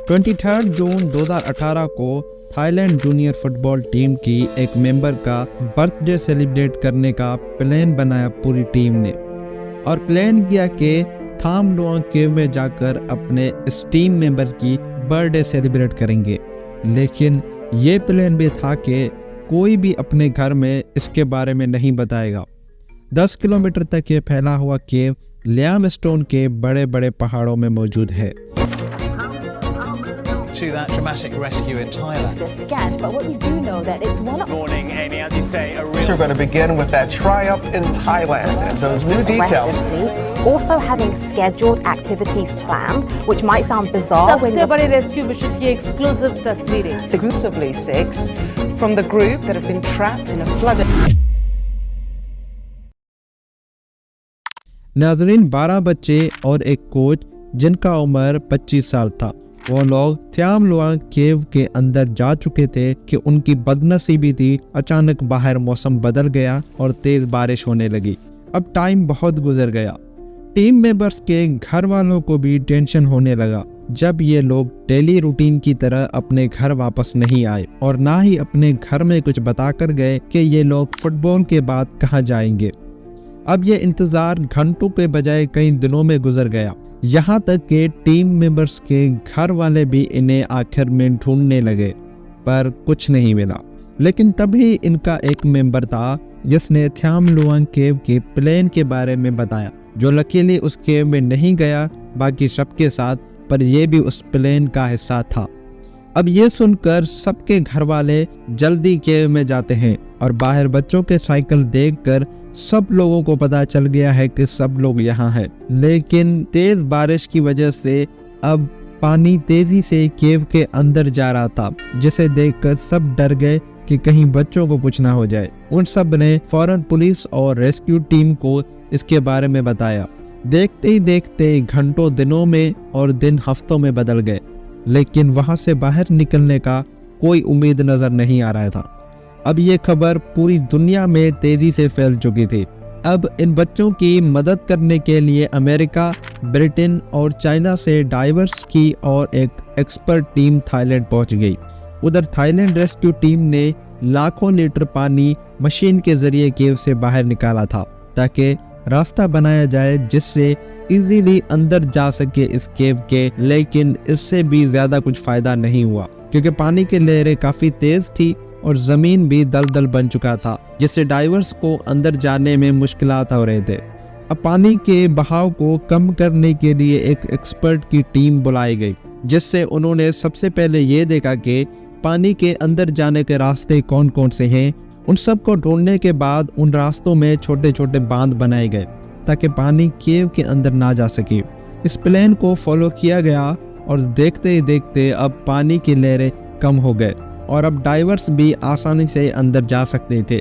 23 जून 2018 को Thailand junior football team की एक मेंबर का बर्थडे सेलिब्रेट करने का प्लान बनाया पूरी टीम ने, और प्लान किया कि थाम लुआंग केव में जाकर अपने इस टीम मेंबर की बर्थडे सेलिब्रेट करेंगे। लेकिन ये प्लान भी था कि कोई भी अपने घर में इसके बारे में नहीं बताएगा। 10 किलोमीटर तक ये फैला हुआ केव लियाम स्टोन के बड़े बड़े पहाड़ों में मौजूद है। To that dramatic rescue in Thailand. They're scared, but what we do know that it's one of Morning, Amy, as you say, a real... We're going to begin with that try-up in Thailand and those new details. residency, also having scheduled activities planned, which might sound bizarre when सबसे बड़े rescue mission की exclusive तस्वीरें। Exclusively 6 from the group that have been trapped in a flooded. नाजरीन, 12 बच्चे और एक coach जिनका उम्र 25 साल था, वो लोग थाम लुआंग केव के अंदर जा चुके थे कि उनकी बदनसीबी थी। अचानक बाहर मौसम बदल गया और तेज बारिश होने लगी। अब टाइम बहुत गुजर गया। टीम मेंबर्स के घर वालों को भी टेंशन होने लगा जब ये लोग डेली रूटीन की तरह अपने घर वापस नहीं आए और ना ही अपने घर में कुछ बताकर गए कि ये लोग फुटबॉल के बाद कहाँ जाएंगे। अब ये इंतजार घंटों के बजाय कई दिनों में गुजर गया, यहाँ तक कि टीम मेंबर्स के घर वाले भी इन्हें आखिर में ढूंढने लगे, पर कुछ नहीं मिला। लेकिन तभी इनका एक मेंबर था जिसने थाम लुआंग केव के प्लान के बारे में बताया, जो लकीली उस केव में नहीं गया बाकी सबके साथ, पर यह भी उस प्लान का हिस्सा था। अब ये सुनकर सबके घर वाले जल्दी केव में जाते हैं और बाहर बच्चों के साइकिल देखकर सब लोगों को पता चल गया है कि सब लोग यहाँ हैं। लेकिन तेज बारिश की वजह से अब पानी तेजी से केव के अंदर जा रहा था, जिसे देखकर सब डर गए कि कहीं बच्चों को कुछ ना हो जाए। उन सब ने फौरन पुलिस और रेस्क्यू टीम को इसके बारे में बताया। देखते ही देखते घंटों दिनों में और दिन हफ्तों में बदल गए, लेकिन वहां से बाहर निकलने का कोई उम्मीद नजर नहीं आ रहा था। अब ये खबर पूरी दुनिया में तेजी से फैल चुकी थी। अब इन बच्चों की मदद करने के लिए अमेरिका, ब्रिटेन और चाइना से डाइवर्स की और एक एक्सपर्ट टीम थाईलैंड पहुंच गई। उधर थाईलैंड रेस्क्यू टीम ने लाखों लीटर पानी मशीन के जरिए केव से बाहर निकाला था, ताकि रास्ता बनाया जाए जिससे इजीली अंदर जा सके इस केव के। लेकिन इससे भी ज्यादा कुछ फायदा नहीं हुआ, क्योंकि पानी की लहरें काफी तेज थी और जमीन भी दलदल बन चुका था, जिससे डाइवर्स को अंदर जाने में मुश्किलात हो रहे थे। अब पानी के बहाव को कम करने के लिए एक एक्सपर्ट की टीम बुलाई गई, जिससे उन्होंने सबसे पहले ये देखा कि पानी के अंदर जाने के रास्ते कौन कौन से हैं। उन सब को ढूंढने के बाद उन रास्तों में छोटे छोटे बांध बनाए गए ताकि पानी केव के अंदर ना जा सके। इस प्लान को फॉलो किया गया और देखते ही देखते अब पानी की लहरें कम हो गए और अब डाइवर्स भी आसानी से अंदर जा सकते थे।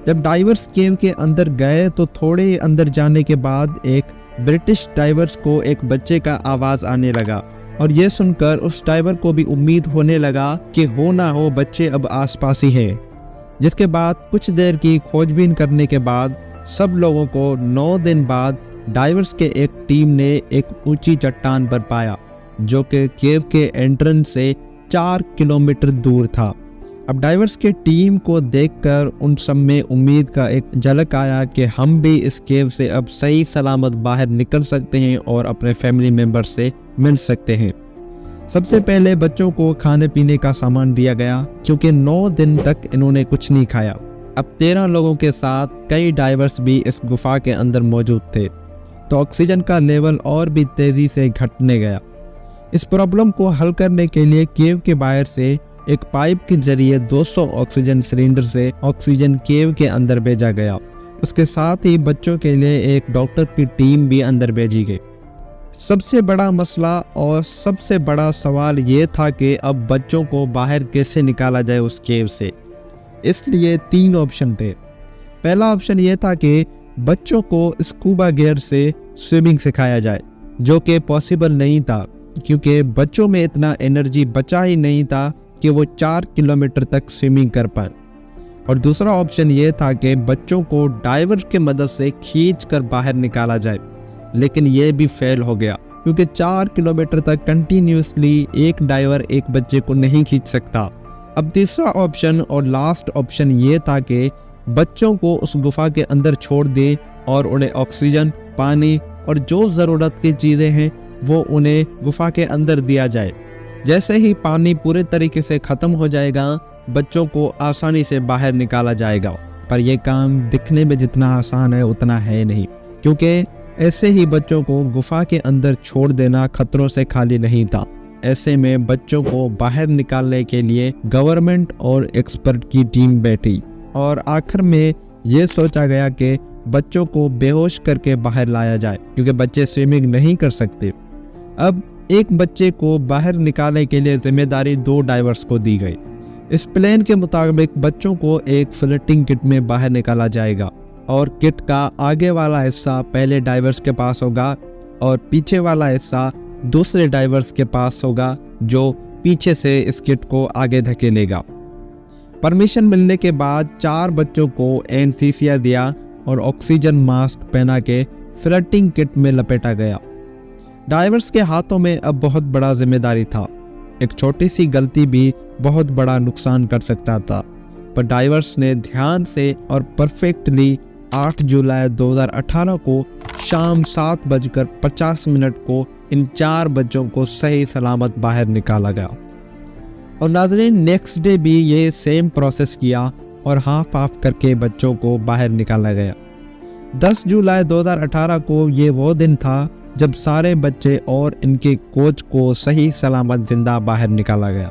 जब डाइवर्स केव के अंदर गए तो थोड़े अंदर जाने के बाद एक ब्रिटिश डाइवर्स को एक बच्चे का आवाज आने लगा, और यह सुनकर उस डाइवर को भी उम्मीद होने लगा कि हो ना हो बच्चे अब आसपास ही हैं। जिसके बाद कुछ देर की खोजबीन करने के बाद सब लोगों को 9 दिन बाद डाइवर्स के एक टीम ने एक ऊंची चट्टान पर पाया, जो कि केव के एंट्रेंस से 4 किलोमीटर दूर था। अब डाइवर्स के टीम को देखकर उन सब में उम्मीद का एक झलक आया कि हम भी इस केव से अब सही सलामत बाहर निकल सकते हैं और अपने फैमिली मेंबर से मिल सकते हैं। सबसे पहले बच्चों को खाने पीने का सामान दिया गया, क्योंकि 9 दिन तक इन्होंने कुछ नहीं खाया। अब 13 लोगों के साथ कई डाइवर्स भी इस गुफा के अंदर मौजूद थे, तो ऑक्सीजन का लेवल और भी तेजी से घटने गया। इस प्रॉब्लम को हल करने के लिए केव के बाहर से एक पाइप के जरिए 200 ऑक्सीजन सिलेंडर से ऑक्सीजन केव के अंदर भेजा गया। उसके साथ ही बच्चों के लिए एक डॉक्टर की टीम भी अंदर भेजी गई। सबसे बड़ा मसला और सबसे बड़ा सवाल ये था कि अब बच्चों को बाहर कैसे निकाला जाए उस केव से। इसलिए 3 ऑप्शन थे। पहला ऑप्शन ये था कि बच्चों को स्कूबा गियर से स्विमिंग सिखाया जाए, जो कि पॉसिबल नहीं था, क्योंकि बच्चों में इतना एनर्जी बचा ही नहीं था कि वो 4 किलोमीटर तक स्विमिंग कर पाए। और दूसरा ऑप्शन ये था कि बच्चों को डाइवर की मदद से खींच कर बाहर निकाला जाए, लेकिन ये भी फेल हो गया, क्योंकि 4 किलोमीटर तक कंटिन्यूसली एक डाइवर एक बच्चे को नहीं खींच सकता। अब तीसरा ऑप्शन और लास्ट ऑप्शन ये था कि बच्चों को उस गुफा के अंदर छोड़ दे और उन्हें ऑक्सीजन, पानी और जो ज़रूरत की चीज़ें हैं वो उन्हें गुफा के अंदर दिया जाए। जैसे ही पानी पूरे तरीके से ख़त्म हो जाएगा, बच्चों को आसानी से बाहर निकाला जाएगा। पर यह काम दिखने में जितना आसान है उतना है नहीं, क्योंकि ऐसे ही बच्चों को गुफा के अंदर छोड़ देना खतरों से खाली नहीं था। ऐसे में बच्चों को बाहर निकालने के लिए गवर्नमेंट और एक्सपर्ट की टीम बैठी और आखिर में ये सोचा गया कि बच्चों को बेहोश करके बाहर लाया जाए, क्योंकि बच्चे स्विमिंग नहीं कर सकते। अब एक बच्चे को बाहर निकालने के लिए जिम्मेदारी 2 डाइवर्स को दी गई। इस प्लान के मुताबिक बच्चों को एक फ्लोटिंग किट में बाहर निकाला जाएगा और किट का आगे वाला हिस्सा पहले डाइवर्स के पास होगा और पीछे वाला हिस्सा दूसरे डाइवर्स के पास होगा, जो पीछे से इस किट को आगे धकेलेगा। परमिशन मिलने के बाद 4 बच्चों को एनेस्थीसिया दिया और ऑक्सीजन मास्क पहना के फ्लोटिंग किट में लपेटा गया। डाइवर्स के हाथों में अब बहुत बड़ा जिम्मेदारी था। एक छोटी सी गलती भी बहुत बड़ा नुकसान कर सकता था, पर डाइवर्स ने ध्यान से और परफेक्टली 8 जुलाई 2018 को शाम 7:50 को इन 4 बच्चों को सही सलामत बाहर निकाला गया। और नाज़रीन, नेक्स्ट डे भी ये सेम प्रोसेस किया और हाफ करके बच्चों को बाहर निकाला गया। 10 जुलाई 2018 को ये वो दिन था जब सारे बच्चे और इनके कोच को सही सलामत जिंदा बाहर निकाला गया।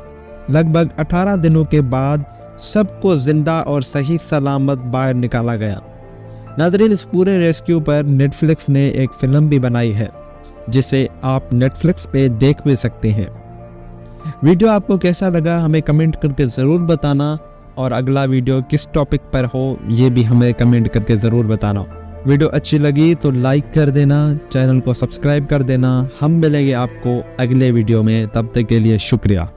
लगभग 18 दिनों के बाद सबको जिंदा और सही सलामत बाहर निकाला गया। नाज़रीन, इस पूरे रेस्क्यू पर नेटफ्लिक्स ने एक फिल्म भी बनाई है, जिसे आप नेटफ्लिक्स पे देख भी सकते हैं। वीडियो आपको कैसा लगा हमें कमेंट करके ज़रूर बताना, और अगला वीडियो किस टॉपिक पर हो ये भी हमें कमेंट करके ज़रूर बताना। वीडियो अच्छी लगी तो लाइक कर देना, चैनल को सब्सक्राइब कर देना। हम मिलेंगे आपको अगले वीडियो में, तब तक के लिए शुक्रिया।